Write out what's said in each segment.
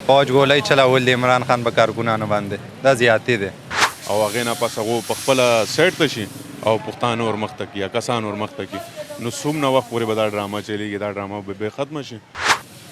فوج ګولۍ چلول د عمران خان په کارکونانو باندې دا زیاتې دی او هغې نه پس هغو په خپله سایډ ته شي او پښتانه ور مخته کړي یا کسان ور مخته کړي نو څومره وخت پورې به دا ډرامه چلېږي دا ډرامه به بې ختمه شي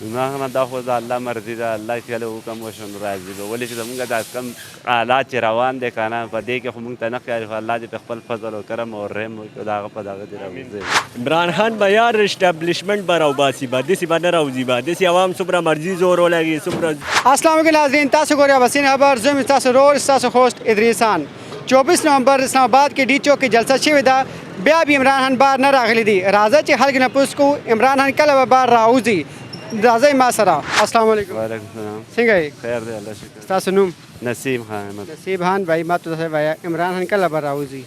عمران خان دا خو د الله مرضي ده الله چې کله حکم وشو نو راځي به ولې چې زمونږ دا کم حالات چې روان دی که نه په دې کې خو مونږ ته نه ښکاري خو الله دې په خپل فضل او کرم او رحم وکړي د هغه په دغه دې راوځي عمران خان به یار اسټابلیشمنټ به راوباسي به داسې به نه راوځي به داسې عوام څومره مرضي زور ولګي څومره السلام علیکم ناظرین تاسو ګورئ اباسین خبر زه یم ستاسو رور ستاسو خوست ادریسان 24 نومبر اسلام آباد کې ډي چوک کې جلسه شوې ده بیا به عمران خان بار نه راغلی دی راځه چې خلک نه پوښتنه کوو عمران خان کله به بار راوځي راځئ ما سره السلام علیکم وعلیکم السلام څنګه یې خیر دی الله شکر ستاسو نوم نسیم خان احمد نصیب خان بھائی ما ته څه وایه عمران خان کله به راوځي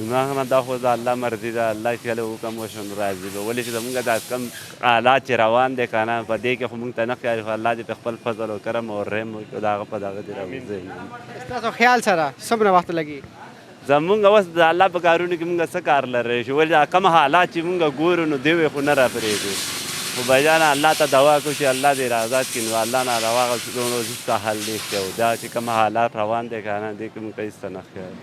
عمران خان دا خو د الله مرضي ده الله چې کله حکم وشو نو راځي به ولې چې زمونږ دا کم حالات چې روان دی که نه په دې کې خو مونږ ته نه ښکاري خو الله دې په خپل فضل او کرم او رحم وکړي د هغه په دغه دې راوځي ستاسو خیال سره څومره وخت لګي زمونږ اوس د الله په کارونو کې مونږ څه کار لرلی شو ولې دا کم حالات چې مونږ ګورو نو دوی خو نه راپرېږدو خو بجانه الله ته دعا کوو چې الله دې راآزاد کړي نو الله نه روا څه حل دی کړو دا چې کوم حالات روان دی که نه دې کې مونږ هېڅ ته نه ښکاري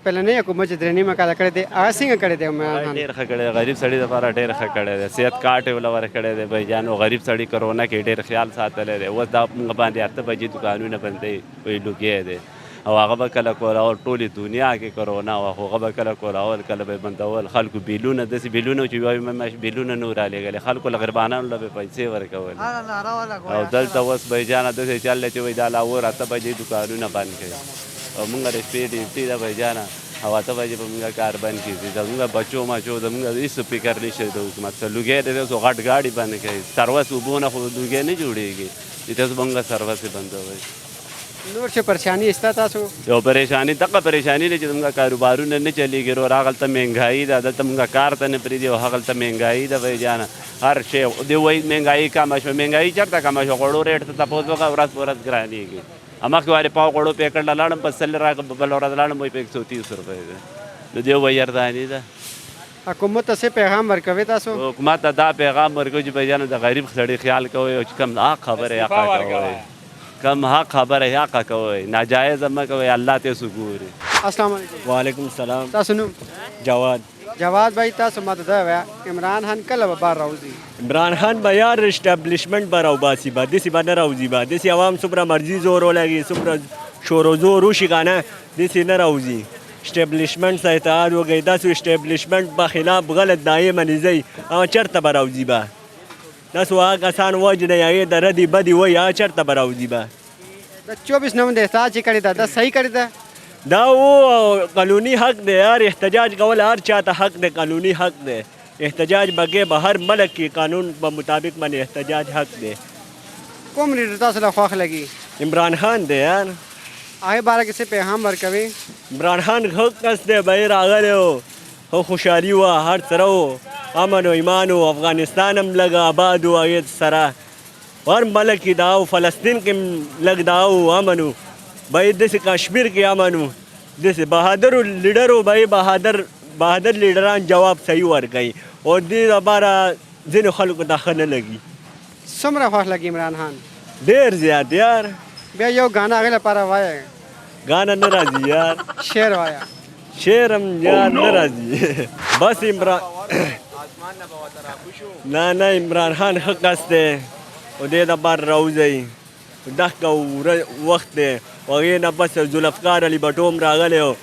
پلنۍ حکومت چې 3 کاله کړی دی هغه څنګه کړی دی عمران خان ډېر ښه کړی دی غریب سړي دپاره ډېر ښه کړی دی صحت کارټ یې ورله ورکړی دی بھیجان او غریب سړي کرونا کې ډېر خیال ساتلی دی اوس دا موږ باندې 8 بجې دوکانونه بندوي وایي لوګی دی او هغه به کله کولاول ټولې دنیا کې کرونا وه خو هغه به کله کولاول کله به بندول خلکو بیلونه داسې بیلونه چې وایي بیلونه نه رالېږلې خلکو له غریبانانو له به پیسې ورکولې او دلته اوس بھیجانه داسې چل دی چې وایي دا لا اور 8 بجې دوکانونه بند کړي او مونږ د شپې ډیوټي ده بھیجانه او 8 بجې به مونږ کار بند کړي زمونږ بچو مچو زمونږ هېڅ فکر نشته د حکومت څه لوګی دی اوس غټ ګاډي بند کوي سروس اوبو نه خو لوګی نه جوړېږي چې تاسو مونږ سروس یې بندوئ نور څه پریشاني شته تاسو یو پریشاني دغه پریشاني ده چې زموږ کاروبارونه نه چلېږي رو هغلته مهنګایي ده دلته مونږ کار ته نه پرېږدي او هغلته مهنګایي ده بھیجانه هر شی دی وایي مهنګایي کمه شوه مهنګایي چېرته کمه شوه غوړو ریټ ته تپوس وکړه ورځ په ورځ ګرانېږي مخکې وارې پاو غوړو پیکټ له لاړم په 100 راکړه بله ورځ لاړم وایي په 130 روپۍ ده نو دی وایي ارزاني ده حکومت ته څه پیغام ورکوي تاسو حکومت ته دا پیغام ورکوي چې بھیجانه د غریب سړي خیال کوئ او چې کوم حق خبره یې حقه کوئ کم حق خبره یې حقه کوئ ناجایز مه کوئ الله تاسو ګوري السلام علیکم وعلیکم السلام تاسو نوم جواد جواد بھائی تاسو ما ته دا وایه عمران خان کله به بار راوځي عمران خان به یار اسټابلیشمنټ به راوباسي به داسې به نه راوځي به داسې عوام څومره مرضي زور ولګي څومره شور و زور وشي که نه داسې نه راوځي اسټابلیشمنټ ته اتحاد وکړي داسې اسټابلیشمنټ به خلاف غلط دایې منیځئ هغه چېرته به راوځي به داسې هغه کسان وجنه هغې د ردې بدې وایي هغه چېرته به راوځي به د 24 نومبر احتجاج چې کړی ده دا صحیح کړی ده دا و قانوني حق دی یار احتجاج کول هر چاته حق دی قانوني حق دی احتجاج بګې به هر ملک کې قانون په مطابق باندې احتجاج حق دی کوم لیډر تاسو له خوښ لګي عمران خان دی یار هغې باره کې څه پیغام ورکوي عمران خان ښه کس دی بهر راغلی و ښه خوشحالي وه هر سره و امن و ایمان و افغانستان هم لږ آباد و هغې سره هر ملک کې دا و فلسطین کې هم لږ دا و امن و باید داسې کشمیر کې امن و داسې بهادرو لیډرو باید بهادر لیډران جواب صحیح ورکوي او دې لپاره ځینو خلکو ته ښه نه لګي څومره خوښ لګي عمران خان ډېر زیات یار بیا یو غانا هغې لپاره وایه ګانا نه راځي یار شعر وایه شعر هم یار نه راځي بس عمران نه عمران خان ښه کس دی او دې دپاره راوځئ دغه وخت دی او هغې نه بس ذوالفقار علي بټو هم راغلی و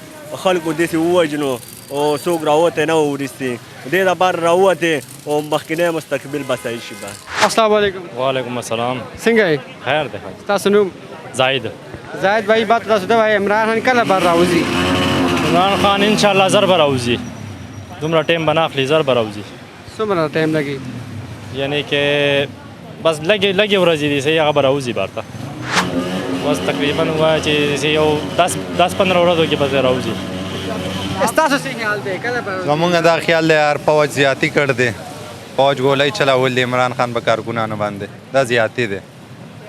خلکو داسې ووژنو او څوک راوتی نه و وروستې دې دپاره راووتې او مخکینی مستقبل به صحیح شي به السلام علیکم وعلیکم السلام څنګه یې خیر دی ستاسو نوم زاید زاید بھائی بات تاسو ته وایه عمران خان کله بار راوځي عمران خان انشاءالله زر به راوځي دومره ټایم به نه اخلي زر به راوځي څومره ټایم لګي یعنی که بس لږې ورځې دي صحیح هغه به راوځي بار ته بس تقریبا وایه چې یو 10-15 ورځو کې به راوځي ستاسو څه خیال دی کله به زمونږ دا خیال دی یار فوج زیاتي کړ دی فوج ګولۍ چلول د عمران خان په کارکونانو باندې دا زیاتې دی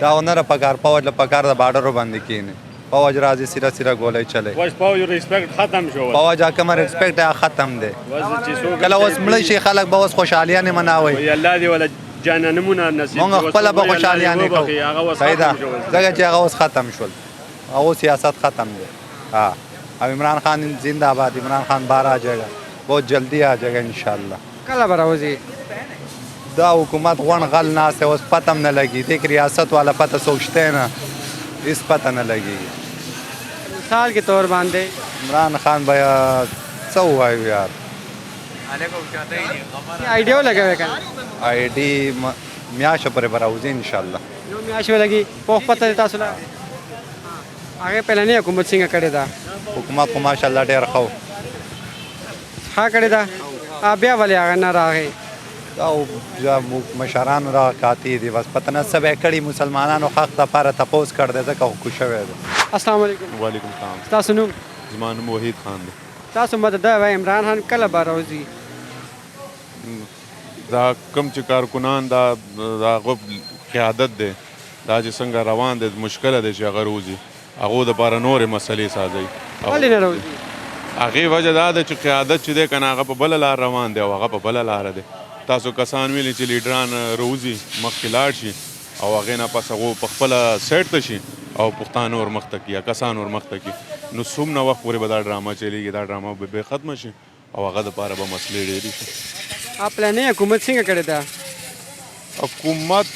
دا هنره پکار فوج له پکار د بارډرو باندې کښېني فوج راځي سیره ګولۍ چلی فوج ریسپیکټ ختم شو فوج کومه ریسپیکټ ختم دی کله اوس مړی شي خلک به اوس خوشحالیانې مناوئ الله دې ولا جانانمونه نصیب مونږ شي. خپله به وایي الله خوشحالیانې دې وبخښي. کوو هغه اوس صحیح ده ختم شول. ځکه چې هغه اوس ختم شول هغه سیاست ختم دی हाँ अब इमरान खान जिंदाबाद इमरान खान बाहर आ जाएगा बहुत जल्दी आ जाएगा इंशाल्लाह کله به راوځي دا حکومت غون غل ناست है اوس پتہ هم نه لګي دیک ریاست والا پتہ سوچتے हैं ना اس پتہ نه لګي مثال کے طور باندې عمران خان بیا څه وایو یار آئیډیا لګوي کنه آی ډی میاشه پرې به راوځي انشاءالله یو میاشت ولګي په پته دی تاسو له هغه پهلنی حکومت څنګه کړې ده حکومت خو ماشاءالله ډېر ښه و. ښه کړې ده بیا ولې هغه نه راغی دا مشران را کاتی دي بس پته نه څه به یې کړي مسلمانانو حق دپاره تپوس کړ دی ځکه خو کوز شوی دی السلام علیکم وعلیکم السلام تاسو نوم زما نوم وحید خان دی تاسو ماته دا وایي عمران خان کله به راوځي دا کم چې کارکنان دا هغه قیادت دی دا چې څنګه روان دی مشکله دی چې هغه روزي هغو دپاره نورې مسلې سازوي ولې نه راوځي هغې وجه دا ده چې قیادت چې دی که نه هغه په بله لار روان دی او هغه په بله لاره دی تاسو کسان ویلي چې لیډران روزي مخکې لاړ شي او هغې نه پس هغو په خپله سایډ ته شي او پښتانه ور مخته کړي یا کسان ور مخته کړي نو څومره وخت پورې به دا ډرامه چلیږي دا ډرامه به ختمه شي او هغه دپاره به مسلې ډېرې شي پلانې حکومت څنګه کړې ده حکومت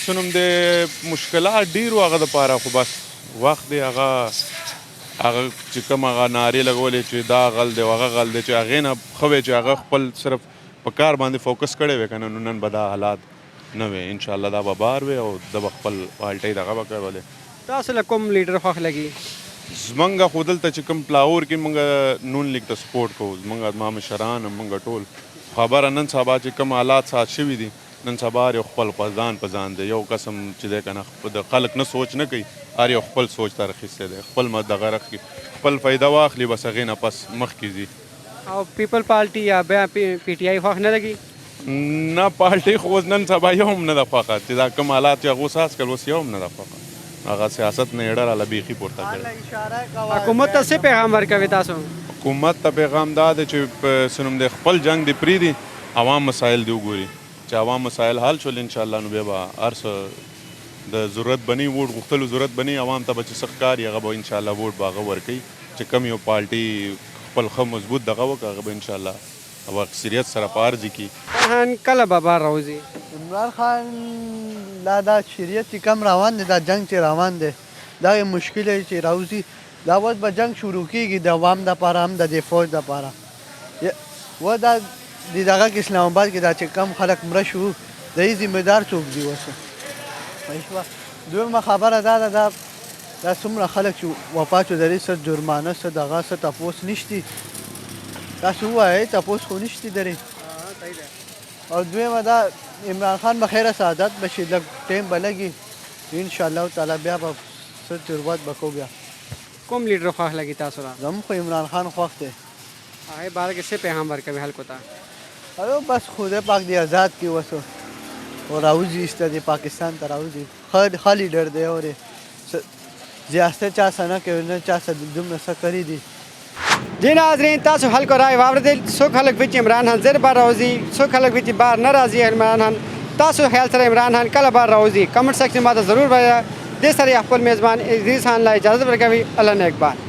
څه نوم دی مشکلات ډېر وو هغه دپاره خو بس وخت دی هغه چې کوم هغه نارې لګولې چې دا غل دی او هغه غل دی چې هغې نه ښه وی چې هغه خپل صرف په کار باندې فوکس کړی وی که نه نو نن به دا حالات نه وی انشاءالله دا به بار وی او ده به خپل پالټۍ دغه به کولی تاسو له کوم لیډر خوښ لګي زمونږ خو دلته چې کوم پلاور کې مونږ نون لیګ ته سپورټ کوو زمونږ ما مشران مونږ ټول خبره نن سبا چې کوم حالات سات شوي دي نن سبا هر یو خپل په ځان دی یو قسم چې دی که نه د خلک نه سوچ نه کوي هر یو خپل سوچ ته راخیستی دی خپل دغه رخي خپل فایده واخلي بس هغې نه پس مخکې ځي او پیپل پارټي یا بیا پی ټي آی خوښ نه لګي نه پارټۍ خو اوس نن سبا یو هم نه ده خوښه چې دا کوم حالات چې هغه ساز کړل اوس یو هم نه ده خوښه هغه سیاست نه یې ډېره بیخي پورته کړې حکومت ته څه پیغام ورکوي تاسو حکومت ته پیغام دا دی چې څه نوم دی خپل جنګ دې پرېږدي عوام مسایل دې وګوري چې عوام مسایل حل شول انشاءالله نو بیا به هر څه د ضرورت بنی ووټ غوښتلو ضرورت بنی عوام ته به چې څه ښکاري هغه به انشاءالله ووټ به هغه ورکوي چې کوم یو پارټي خپل ښه مضبوط دغه وکړه هغه به انشاءالله او اکثریت سره په عرض کې خان کله به بار راوځي عمران خان دا شریعت چې کم روان دی دا جنگ چې روان دی دا یو مشکل دی چې راوځي دا اوس به جنگ شروع کېږي د عوام دپاره هم د دې فوج دپاره و دا د دغه کې اسلام آباد کې دا چې کم خلک مړه شو د یې ذمهدار څوک دي اوس دویمه خبره دا ده دا څومره خلک چې وفات شو د دې څه جرمانه څه دغه څه تپوس نشتی تاسو ووایئ تپوس خو نشتی درې او دویمه دا عمران خان به خیره سعادت به شي لږ ټایم به لګي انشاءالله تعالی بیا به څه تروت به کوو بیا کوم لیډر خوښ لګي تاسو له زموږ خو عمران خان خوښ دی هغې باره کې څه پیغام ورکوي خلکو ته او بس خدای پاک دی آزاد کی وسو اور راوځي ایسته دی پاکستان ته راوځي ښه لیډر دی او زیاسته چا څه نه کوي نه چا څه دومره څه کړي دي جی ناظرین تاسو خلکو رای واورېدل څوک خلک وي چې عمران خان زر بار راوځي څوک خلک وي چې بار نه راځي عمران خان تاسو خیال سره عمران خان کله بار راوځي کمنټ سیکشن ما ته ضرور وایه دې سره یې خپل میزبان ادریس خان له اجازه ورکوي الله نگهبان